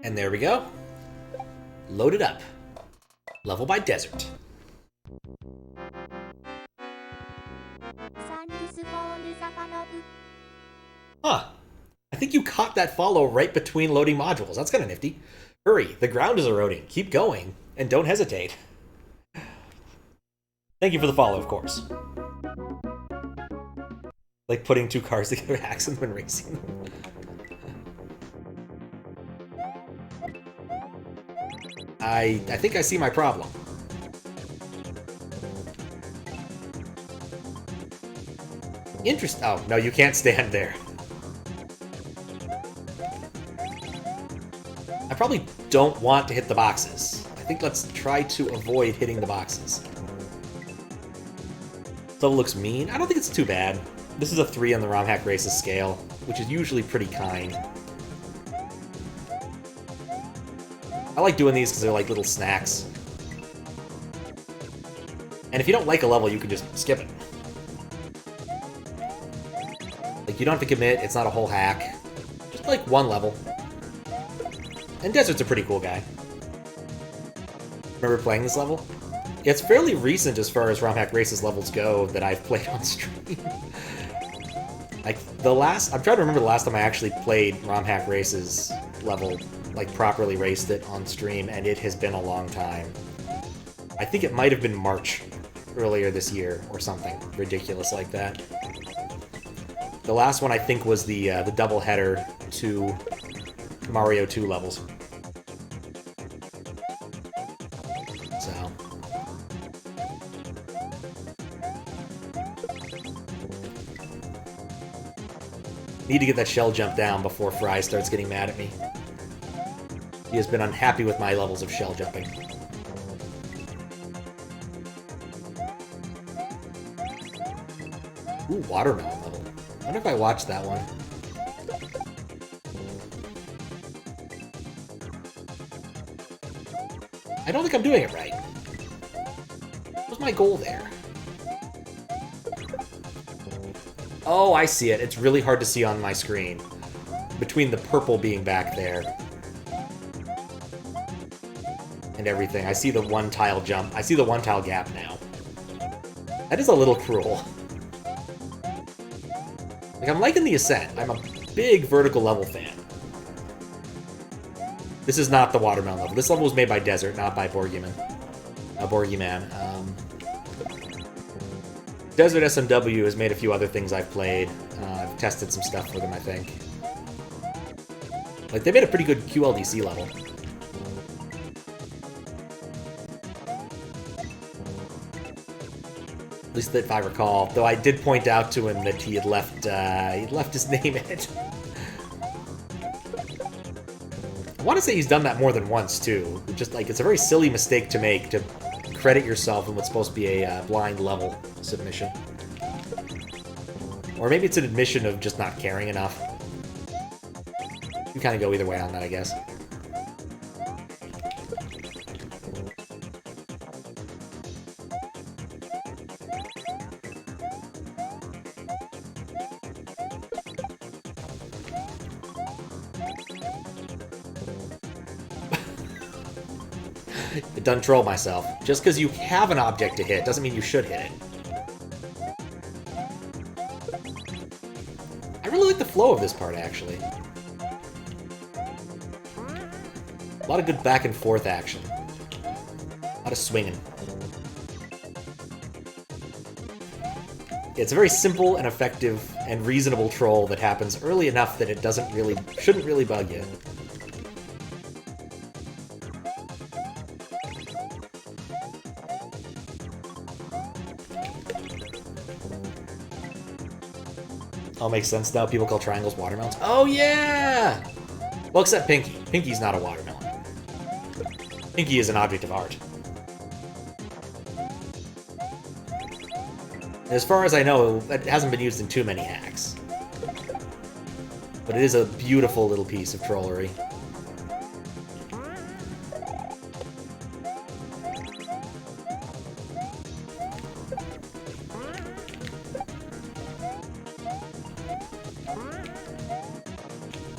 And there we go. Loaded up. Level by desert. Huh. I think you caught that follow right between loading modules. That's kind of nifty. Hurry, the ground is eroding. Keep going, and don't hesitate. Thank you for the follow, of course. Like putting two cars together, hacks when racing them. I think I see my problem. Oh, no, you can't stand there. I probably don't want to hit the boxes. I think let's try to avoid hitting the boxes. This level looks mean. I don't think it's too bad. This is a 3 on the Romhack Races scale, which is usually pretty kind. I like doing these because they're like little snacks. And if you don't like a level, you can just skip it. Like, you don't have to commit, it's not a whole hack. Just like one level. And Desert's a pretty cool guy. Remember playing this level? Yeah, it's fairly recent as far as Romhack Races levels go that I've played on stream. Like, I'm trying to remember the last time I actually played Romhack Races level, like properly raced it on stream, and it has been a long time. I think it might have been March earlier this year or something ridiculous like that. The last one I think was the double header to Mario 2 levels. So need to get that shell jump down before Fry starts getting mad at me. He has been unhappy with my levels of shell jumping. Ooh, watermelon level. I wonder if I watched that one. I don't think I'm doing it right. What was my goal there? Oh, I see it. It's really hard to see on my screen. Between the purple being back there. And everything. I see the one tile jump. I see the one tile gap now. That is a little cruel. Like, I'm liking the Ascent. I'm a big vertical level fan. This is not the watermelon level. This level was made by Desert, not by Borgyman. Borgyman. Desert SMW has made a few other things I've played. I've tested some stuff for them, I think. Like, they made a pretty good QLDC level. At least if I recall. Though I did point out to him that he had left his name in it. I want to say he's done that more than once, too. Just, like, it's a very silly mistake to make, to credit yourself in what's supposed to be a blind level submission. Or maybe it's an admission of just not caring enough. You kind of go either way on that, I guess. Done troll myself. Just because you have an object to hit doesn't mean you should hit it. I really like the flow of this part, actually. A lot of good back and forth action. A lot of swinging. It's a very simple and effective and reasonable troll that happens early enough that it shouldn't really bug you. All makes sense now. People call triangles watermelons. Oh, yeah! Well, except Pinky. Pinky's not a watermelon. Pinky is an object of art. As far as I know, it hasn't been used in too many hacks. But it is a beautiful little piece of trollery.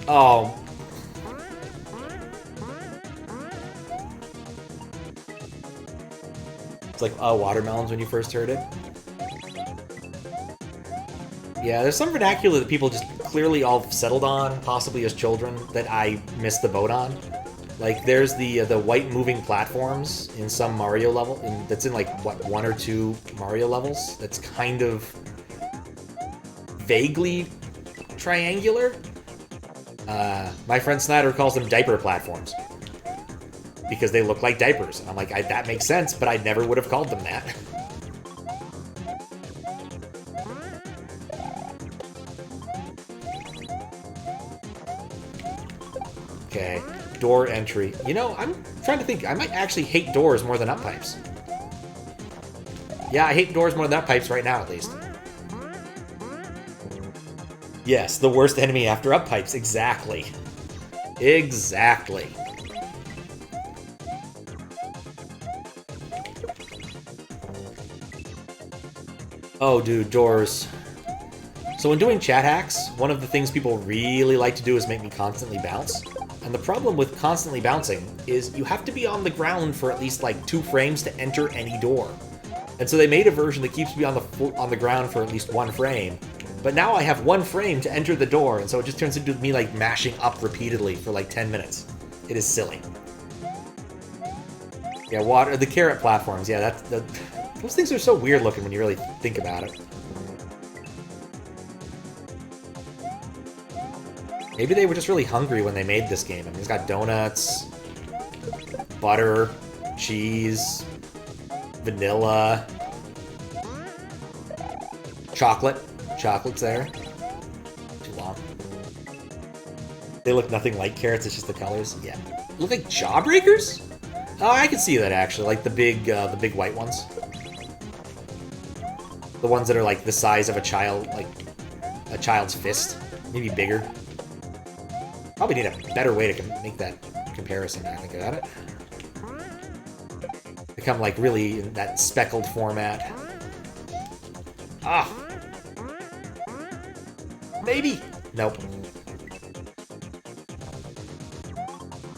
Oh. It's like, oh, watermelons when you first heard it. Yeah, there's some vernacular that people just clearly all settled on, possibly as children, that I missed the boat on. Like, there's the white moving platforms in some Mario level, that's in, like, what, 1 or 2 Mario levels? That's kind of vaguely triangular. My friend Snyder calls them diaper platforms because they look like diapers. And I'm like, that makes sense, but I never would have called them that. Okay, door entry. You know, I'm trying to think. I might actually hate doors more than up pipes. Yeah, I hate doors more than up pipes right now, at least. Yes, the worst enemy after up pipes. Exactly. Exactly. Oh, dude, doors. So when doing chat hacks, one of the things people really like to do is make me constantly bounce. And the problem with constantly bouncing is you have to be on the ground for at least like 2 frames to enter any door. And so they made a version that keeps me on the ground for at least 1 frame. But now I have 1 frame to enter the door, and so it just turns into me like mashing up repeatedly for like 10 minutes. It is silly. Yeah, the carrot platforms. Yeah, those things are so weird looking when you really think about it. Maybe they were just really hungry when they made this game. I mean, it's got donuts, butter, cheese, vanilla, chocolate. Chocolate's there. Too long. They look nothing like carrots, it's just the colors. Yeah. Look like jawbreakers? Oh, I can see that actually. Like the big white ones. The ones that are like the size of a child, like a child's fist. Maybe bigger. Probably need a better way to make that comparison now I think about it. Become like really in that speckled format. Ah! Maybe! Nope.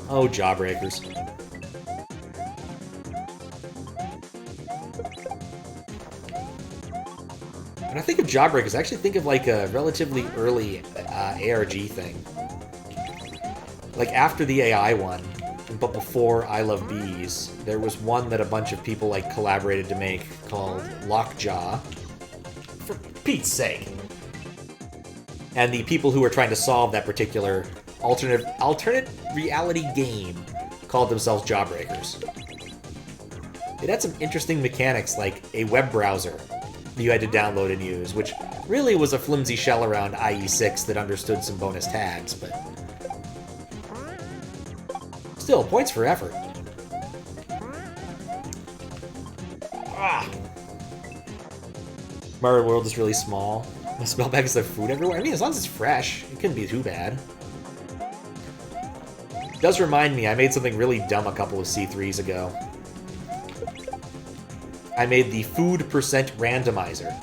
Oh, jawbreakers. When I think of jawbreakers, I actually think of like a relatively early ARG thing. Like after the AI one, but before I Love Bees, there was one that a bunch of people like collaborated to make called Lockjaw. For Pete's sake. And the people who were trying to solve that particular alternate reality game called themselves Jawbreakers. It had some interesting mechanics, like a web browser you had to download and use, which really was a flimsy shell around IE6 that understood some bonus tags, but still, points for effort. Ah. Mario World is really small. The smell bags have food everywhere. I mean, as long as it's fresh, it couldn't be too bad. It does remind me, I made something really dumb a couple of C3s ago. I made the food percent randomizer,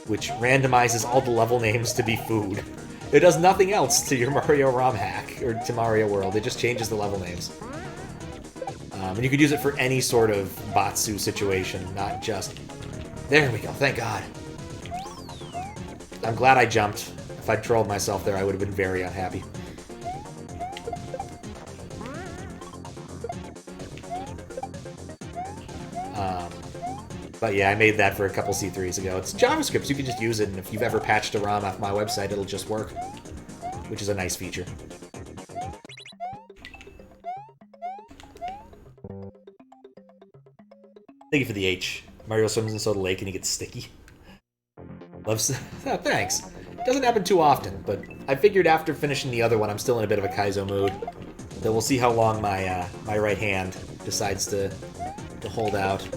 which randomizes all the level names to be food. It does nothing else to your Mario Romhack, or to Mario World. It just changes the level names. And you could use it for any sort of Batsu situation, not just... There we go, thank God. I'm glad I jumped. If I'd trolled myself there, I would have been very unhappy. But yeah, I made that for a couple C3s ago. It's JavaScript, so you can just use it, and if you've ever patched a ROM off my website, it'll just work. Which is a nice feature. Thank you for the H. Mario swims in Soda Lake and he gets sticky. Loves... Oh, thanks. Doesn't happen too often, but I figured after finishing the other one, I'm still in a bit of a Kaizo mood. Then we'll see how long my my right hand decides to hold out.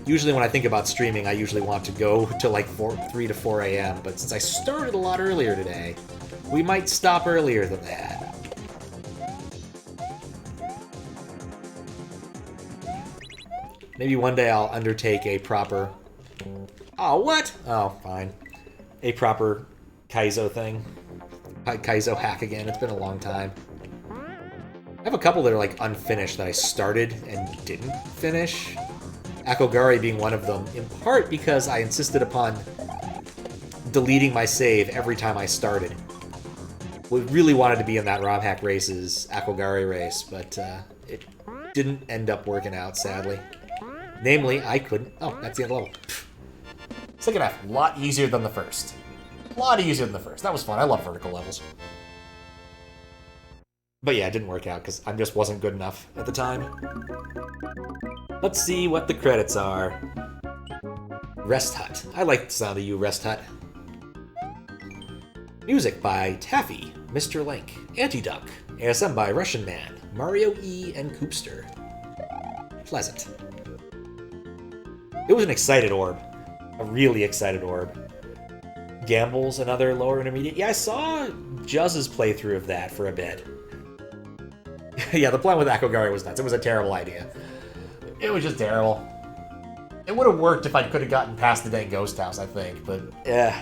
Usually when I think about streaming, I usually want to go to like 3 to 4 a.m., but since I started a lot earlier today, we might stop earlier than that. Maybe one day I'll undertake a proper... Oh, what? Oh, fine. A proper Kaizo thing. Kaizo hack again. It's been a long time. I have a couple that are like unfinished that I started and didn't finish. Akogari being one of them, in part because I insisted upon deleting my save every time I started. We really wanted to be in that Romhack Races Akogari race, but it didn't end up working out, sadly. Namely, I couldn't... Oh, that's the end of the level. Second half, a lot easier than the first. A lot easier than the first. That was fun. I love vertical levels. But yeah, it didn't work out because I just wasn't good enough at the time. Let's see what the credits are. Rest Hut. I like the sound of you, Rest Hut. Music by Taffy, Mr. Link, Anti-Duck. ASM by Russian Man, Mario E, and Coopster. Pleasant. It was an excited orb. A really excited orb. Gamble's another lower intermediate. Yeah, I saw Juzz's playthrough of that for a bit. Yeah, the plan with Akogari was nuts. It was a terrible idea. It was just terrible. It would have worked if I could have gotten past the dang ghost house, I think, but yeah.